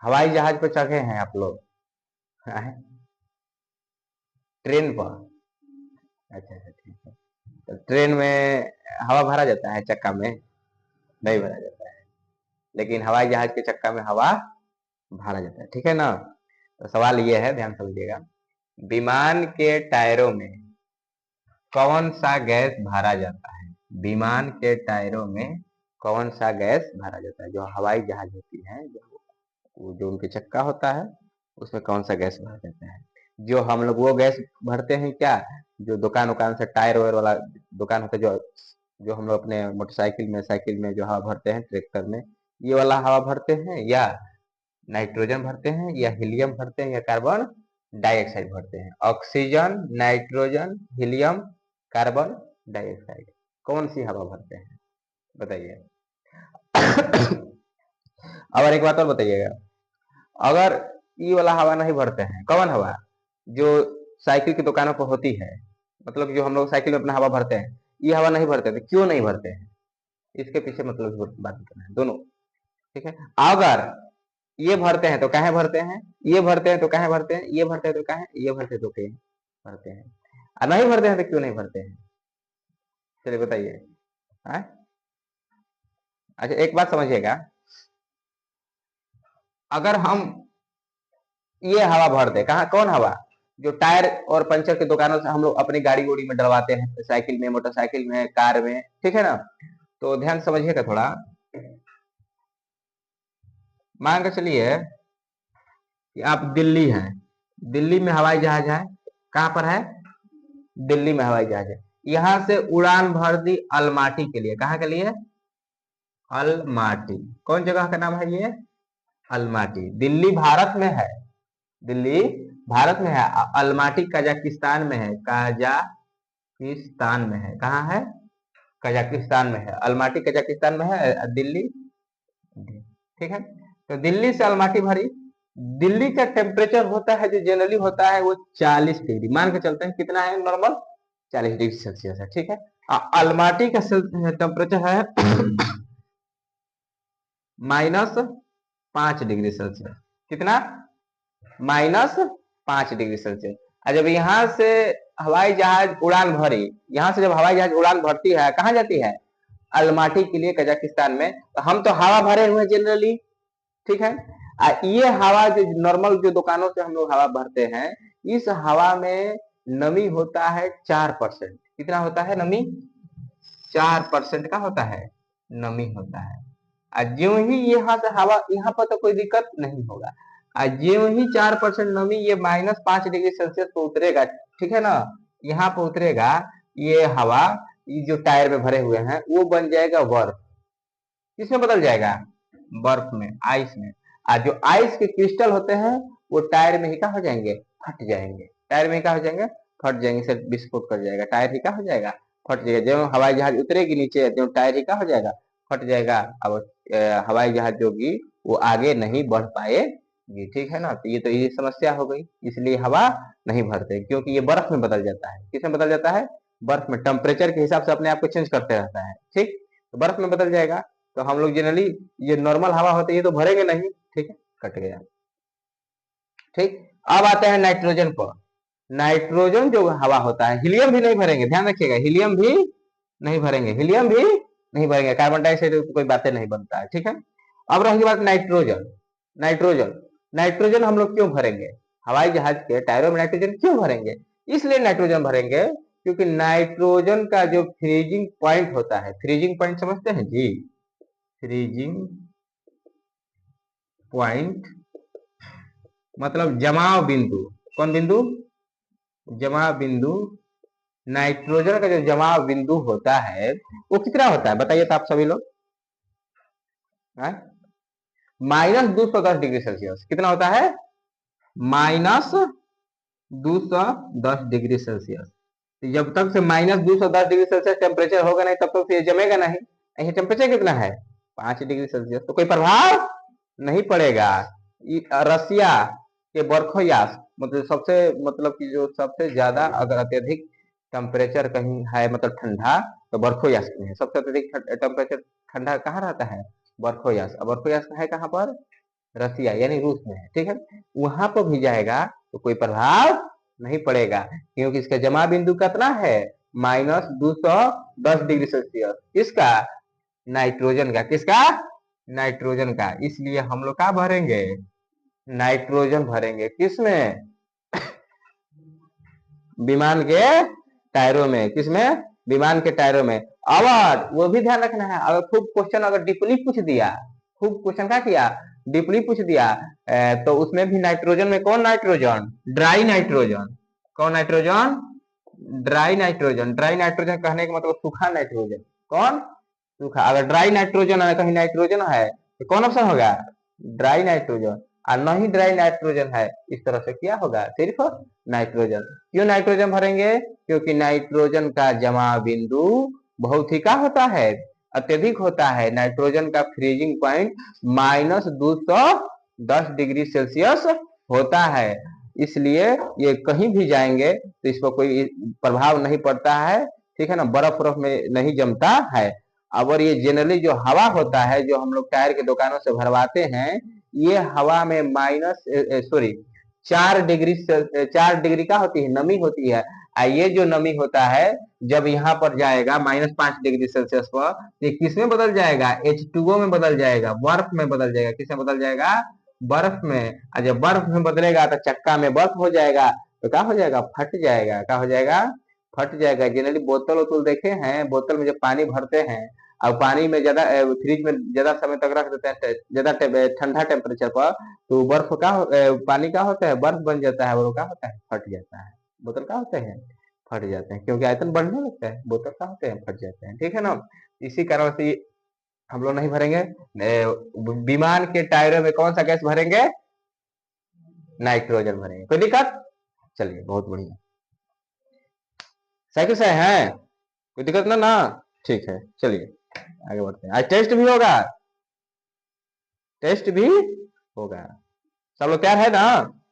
हवाई जहाज पे चढ़े हैं आप लोग? ट्रेन पर? अच्छा अच्छा, ठीक है। तो ट्रेन में हवा भरा जाता है चक्का में? नहीं भरा जाता है, लेकिन हवाई जहाज के चक्का में हवा भरा जाता है, ठीक है ना। तो सवाल ये है, ध्यान समझिएगा। विमान के टायरों में कौन सा गैस भरा जाता है? विमान के टायरों में कौन सा गैस भरा जाता है? जो हवाई जहाज होती है, जो उनके चक्का होता है, उसमें कौन सा गैस भरा जाता है? जो हम लोग वो गैस भरते हैं क्या, जो दुकान उकान से टायर वायर वाला दुकान होता है, जो जो हम लोग अपने मोटरसाइकिल में साइकिल में जो हवा भरते हैं, ट्रैक्टर में, ये वाला हवा भरते हैं, या नाइट्रोजन भरते हैं, या हीलियम भरते हैं, या कार्बन डाइऑक्साइड भरते हैं? Oxygen, nitrogen, helium, carbon dioxide, कौन सी हवा भरते हैं बताइए। और एक बात और बताइएगा, अगर ये वाला हवा नहीं भरते हैं, कौन हवा? जो साइकिल की दुकानों पर होती है, मतलब जो हम लोग साइकिल में अपना हवा भरते हैं, ये हवा नहीं भरते थे, क्यों नहीं भरते हैं? इसके पीछे मतलब बात करना है दोनों, ठीक है। अगर ये भरते हैं तो काहे भरते हैं, ये भरते हैं तो काहे भरते हैं, ये भरते हैं तो काहे, ये भरते तो क्यों भरते हैं, और नहीं भरते हैं तो क्यों नहीं भरते हैं? चलिए बताइए। अच्छा एक बात समझिएगा, अगर हम ये हवा भरते, कहा कौन हवा? जो टायर और पंचर की दुकानों से हम लोग अपनी गाड़ी उड़ी में डलवाते हैं, साइकिल में, मोटरसाइकिल में, कार में, ठीक है ना। तो ध्यान समझिएगा थोड़ा। मान के चलिए कि आप दिल्ली हैं, दिल्ली में हवाई जहाज है, कहां पर है? दिल्ली में हवाई जहाज है। यहां से उड़ान भर दी अलमाटी के लिए, कहां के लिए? अलमाटी। कौन जगह का नाम है ये? अलमाटी। दिल्ली भारत में है, दिल्ली भारत में है, अलमाटी कजाकिस्तान में है, कजाकिस्तान में है। कहाँ है? कजाकिस्तान में है। अलमाटी कजाकिस्तान में है, दिल्ली, ठीक है। तो दिल्ली से अलमाटी भरी। दिल्ली का टेम्परेचर होता है जो जनरली होता है वो 40 डिग्री, मान के चलते हैं, कितना है नॉर्मल? 40 डिग्री सेल्सियस है, ठीक है। अलमाटी का टेम्परेचर है -5 डिग्री सेल्सियस। कितना? -5 डिग्री सेल्सियस। और जब यहाँ से हवाई जहाज उड़ान भरी, यहाँ से जब हवाई जहाज उड़ान भरती है, कहाँ जाती है? अलमाटी के लिए, कजाकिस्तान में। तो हम तो हवा भरे हुए जनरली, ठीक है। ये हवा जो नॉर्मल जो दुकानों से हम लोग हवा भरते हैं, इस हवा में नमी होता है 4%। कितना होता है नमी? 4% का होता है नमी होता है। और ज्यों ही यहाँ से हवा, यहाँ पर तो कोई दिक्कत नहीं होगा, और ज्यों ही 4% नमी ये -5 डिग्री सेल्सियस पे उतरेगा, ठीक है ना, यहाँ पे उतरेगा, ये हवा, ये जो टायर में भरे हुए हैं, वो बन जाएगा बर्फ। किसमें बदल जाएगा? बर्फ में, आइस में। और जो आइस के क्रिस्टल होते हैं, वो टायर में ही क्या हो जाएंगे? फट जाएंगे। टायर में ही क्या हो जाएंगे? फट जाएंगे, सिर्फ विस्फोट कर जाएगा, टायर ही क्या हो जाएगा? फट जाएगा। जब हवाई जहाज उतरेगी नीचे, जो टायर ही क्या हो जाएगा? फट जाएगा। अब हवाई जहाज जो होगी वो आगे नहीं बढ़ पाएगी, ठीक है ना। तो ये समस्या हो गई, इसलिए हवा नहीं भरते, क्योंकि ये बर्फ में बदल जाता है। किसमें बदल जाता है? बर्फ में। टेम्परेचर के हिसाब से अपने आप को चेंज करते रहता है, ठीक। तो बर्फ में बदल जाएगा। तो हम लोग जनरली ये नॉर्मल हवा होती है, ये तो भरेंगे नहीं, ठीक है, कट गया, ठीक। अब आते हैं नाइट्रोजन पर। नाइट्रोजन जो हवा होता है, हीलियम भी नहीं भरेंगे, ध्यान रखिएगा, हीलियम भी नहीं भरेंगे, हीलियम भी नहीं भरेंगे, कार्बन डाइऑक्साइड कोई बातें नहीं बनता है, ठीक है। अब रही बात नाइट्रोजन। नाइट्रोजन, नाइट्रोजन हम लोग क्यों भरेंगे? हवाई जहाज के टायरों में नाइट्रोजन क्यों भरेंगे? इसलिए नाइट्रोजन भरेंगे क्योंकि नाइट्रोजन का जो फ्रीजिंग पॉइंट होता है, फ्रीजिंग पॉइंट समझते हैं जी? फ्रीजिंग पॉइंट मतलब जमाव बिंदु। कौन बिंदु? जमाव बिंदु। नाइट्रोजन का जो जमाव बिंदु होता है वो कितना होता है बताइए तो आप सभी लोग? -210 डिग्री सेल्सियस। कितना होता है? -210 डिग्री सेल्सियस। जब तक से -210 डिग्री सेल्सियस टेम्परेचर होगा नहीं, तब तक ये जमेगा नहीं। ये टेम्परेचर कितना है? 5 डिग्री सेल्सियस। तो कोई प्रभाव नहीं पड़ेगा। रसिया के बर्खोयास, मतलब सबसे, मतलब कि जो सबसे ज्यादा अगर अत्यधिक टेम्परेचर कहीं है, मतलब ठंडा, तो बर्खोयास में है। सबसे अत्यधिक टेम्परेचर ठंडा कहाँ रहता है? बर्खोयास। अब बर्खोयास है कहाँ पर? रसिया यानी रूस में है, ठीक है, वहां पर भी जाएगा तो कोई प्रभाव नहीं पड़ेगा, क्योंकि इसका जमा बिंदु कितना है, -210 डिग्री सेल्सियस। किसका, नाइट्रोजन का। किसका, नाइट्रोजन का। इसलिए हम लोग क्या भरेंगे, नाइट्रोजन भरेंगे। किसमें, विमान के टायरों में। किसमें, विमान के टायरों में। और वो भी ध्यान रखना है, अगर खूब क्वेश्चन अगर डीपली पूछ दिया, खूब क्वेश्चन क्या किया, डीपली पूछ दिया, तो उसमें भी नाइट्रोजन में कौन नाइट्रोजन, ड्राई नाइट्रोजन। कौन nitrogen, dry nitrogen. Dry nitrogen कहने का मतलब सूखा नाइट्रोजन। कौन, सूखा। अगर ड्राई नाइट्रोजन है, कहीं नाइट्रोजन है, तो कौन ऑप्शन होगा, ड्राई नाइट्रोजन। और नहीं ड्राई नाइट्रोजन है, इस तरह से क्या होगा, सिर्फ नाइट्रोजन। क्यों नाइट्रोजन भरेंगे, क्योंकि नाइट्रोजन का जमा बिंदु बहुत ही क्या होता है, अत्यधिक होता है। नाइट्रोजन का फ्रीजिंग पॉइंट -210 डिग्री सेल्सियस होता है। इसलिए ये कहीं भी जाएंगे तो इस पर कोई प्रभाव नहीं पड़ता है, ठीक है ना, बर्फ बर्फ में नहीं जमता है। और ये जनरली जो हवा होता है, जो हम लोग टायर के दुकानों से भरवाते हैं, ये हवा में सॉरी 4 डिग्री का होती है, नमी होती है। ये जो नमी होता है, जब यहाँ पर जाएगा -5 डिग्री सेल्सियस पर, ये किस में बदल जाएगा, H2O में बदल जाएगा, बर्फ में बदल जाएगा। किस में बदल जाएगा, बर्फ में। और जब बर्फ में बदलेगा तो चक्का में बर्फ हो जाएगा, तो क्या हो जाएगा, फट जाएगा। क्या हो जाएगा, फट जाएगा। जनरली बोतल वोतल देखे हैं, बोतल में जब पानी भरते हैं और पानी में ज्यादा फ्रिज में ज्यादा समय तक रख देते हैं, ज्यादा ठंडा टेम्परेचर पर, तो बर्फ का पानी का होता है, बर्फ बन जाता है, वो क्या होता है, फट जाता है। बोतल का होते हैं, फट जाते हैं, क्योंकि आयतन बढ़ने लगता है, बोतल का होते हैं, फट जाते हैं, ठीक है ना। इसी कारण से हम लोग नहीं भरेंगे। विमान के टायरों में कौन सा गैस भरेंगे, नाइट्रोजन भरेंगे। कोई दिक्कत, चलिए बहुत बढ़िया, साइकिल से है, कोई दिक्कत ना ना, ठीक है, चलिए आगे बढ़ते हैं। आज टेस्ट भी होगा, टेस्ट भी होगा। सब लोग तैयार है ना।